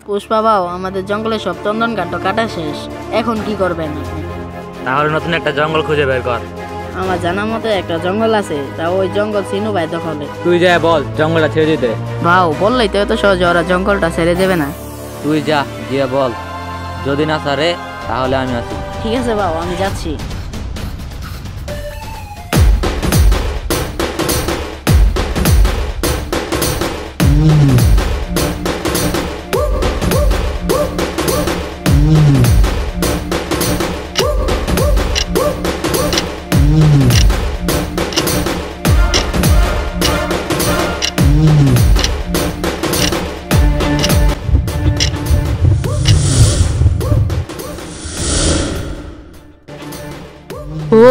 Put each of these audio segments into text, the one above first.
পুষ্পা বাবু, আমাদের জঙ্গলে সব চন্দন কাঠ কাটা শেষ, এখন কি করবেন আপনি? তাহলে নতুন একটা জঙ্গল খুঁজে বের কর। আমার জানা মতে একটা জঙ্গল আছে, তা ওই জঙ্গল সিনু ভাই দখলে। তুই যা বল জঙ্গলটা ছেড়ে দিতে। ভাও, বললেই তো এত সহজে ওরা জঙ্গলটা ছেড়ে দেবে না। তুই যা গিয়ে বল, যদি না ছাড়ে তাহলে আমি আছি। ঠিক আছে বাবু, আমি যাচ্ছি।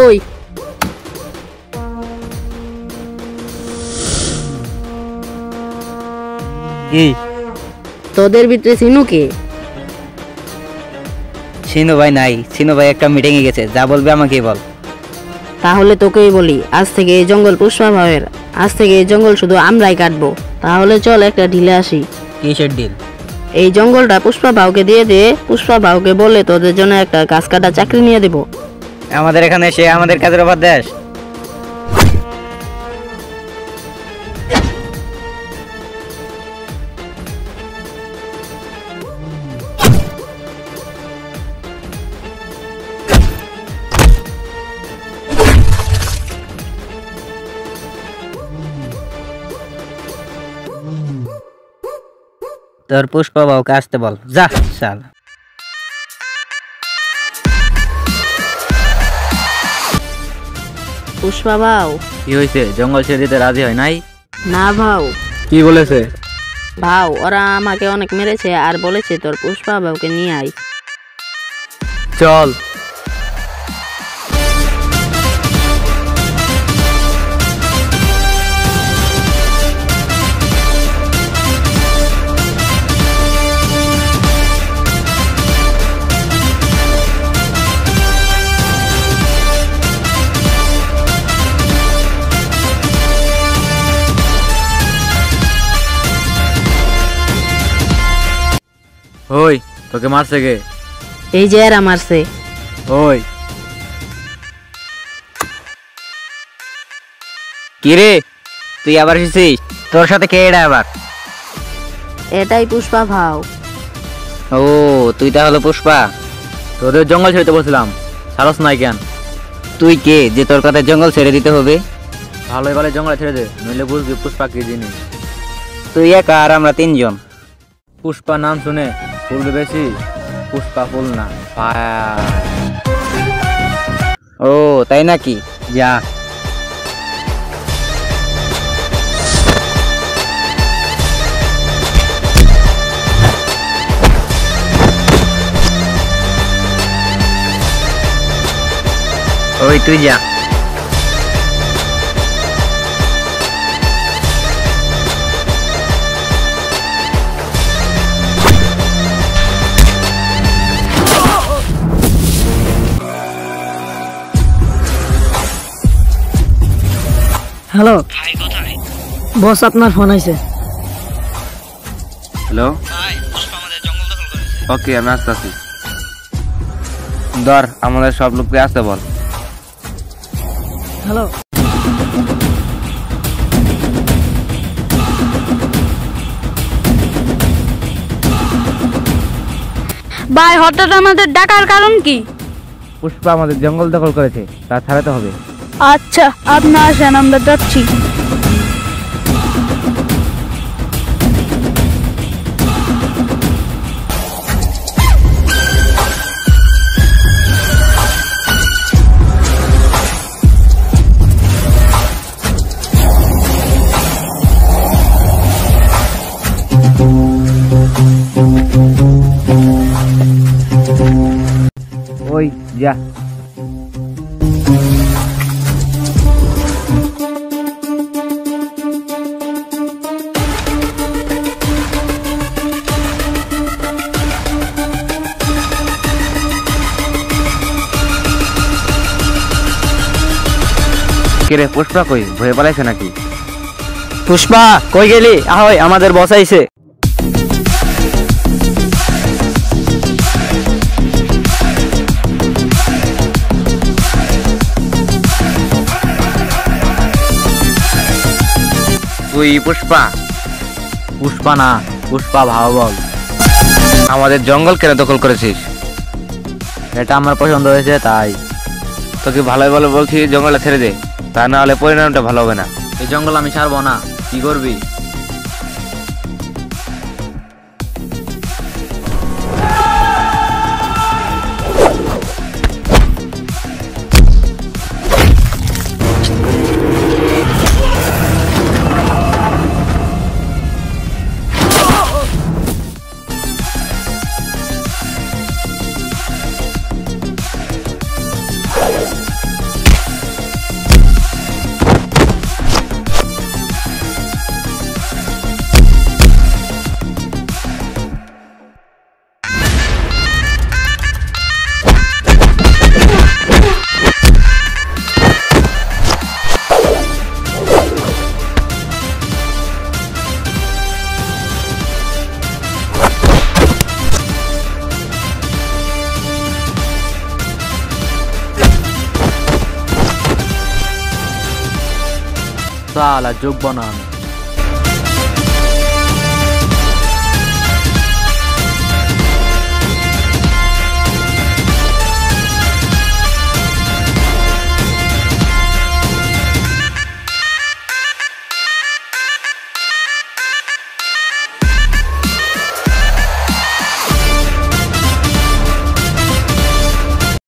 ওই কি তোদের ভিতরে সিনু কে? সিনু ভাই নাই, সিনু ভাই একটা মিটিং এ গেছে, যা বলবে আমাকে বল। তাহলে তোকেই বলি, আজ থেকে এই জঙ্গল পুষ্পা ভাইয়ের, আজ থেকে এই জঙ্গল শুধু আমরাই কাটবো। তাহলে চল একটা ঢিলে আসি। কিসের ডিল? এই জঙ্গলটা পুষ্পা ভাউকে দিয়ে দে, পুষ্পা ভাউকে বলে তোদের জন্য একটা গাছ কাটা চাকরি নিয়ে দেবো। আমাদের এখানে সে আমাদের কাজের অভাব দেশ। তোর পুষ্পা বাবুকে আসতে বল, যা শাল। পুষ্পা ভাউ। কি হয়েছে? জঙ্গল ছেড়ে দিতে রাজি হয় নাই? না ভাউ। কি বলেছে? ভাউ, ওরা আমাকে অনেক মেরেছে আর বলেছে তোর পুষ্পা ভাউকে নিয়ে আয়। চল। ওই তোকে মারছে কে? এই যে এরা মারছে। ওই কি রে, তুই আবার এসেছিস? তোর সাথে কে এটা আবার? এটাই পুষ্পা ভাউ। ও তুই তাহলে পুষ্পা? তোদের জঙ্গল ছেড়ে বলছিলাম, সারস নাই কেন? তুই কে যে তোর কথা জঙ্গল ছেড়ে দিতে হবে? ভালোই ভালো জঙ্গল ছেড়ে দে, নইলে বুঝবি পুষ্পা কি জিনিস। তুই একা আর আমরা তিনজন। পুষ্পা নাম শুনে ফুল বেশি, পুষ্পা ফুল না ফায়ার। ও তাই নাকি? যা। ওই তুই যা। হ্যালো বস, আপনার ফোন আইছে। হ্যালো, ওকে আমি আসতেছি। ধর আমাদের সব লোককে আসতে বল। হ্যালো ভাই, হঠাৎ আমাদের ডাকার কারণ কি? পুষ্পা আমাদের জঙ্গল দখল করেছে, তা ছাড়াতে হবে। আচ্ছা, আপনি আসেন, আমরা যাচ্ছি। ওই যা। কিরে পুষ্পা কই, ভয়ে পালাইছে নাকি? পুষ্পা কই গেলি? আহই আমাদের বস আইছে। তুই পুষ্পা? পুষ্পা না, পুষ্পা ভাও বল। আমাদের জঙ্গল কেন দখল করেছিস? এটা আমার পছন্দ হয়েছে তাই। তোকে ভালোই ভালো বলছি জঙ্গলে ছেড়ে দে, তা না হলে পরিণামটা ভালো হবে না। এই জঙ্গল আমি ছাড়বো না, কি করবি? সালা যোগ বানান।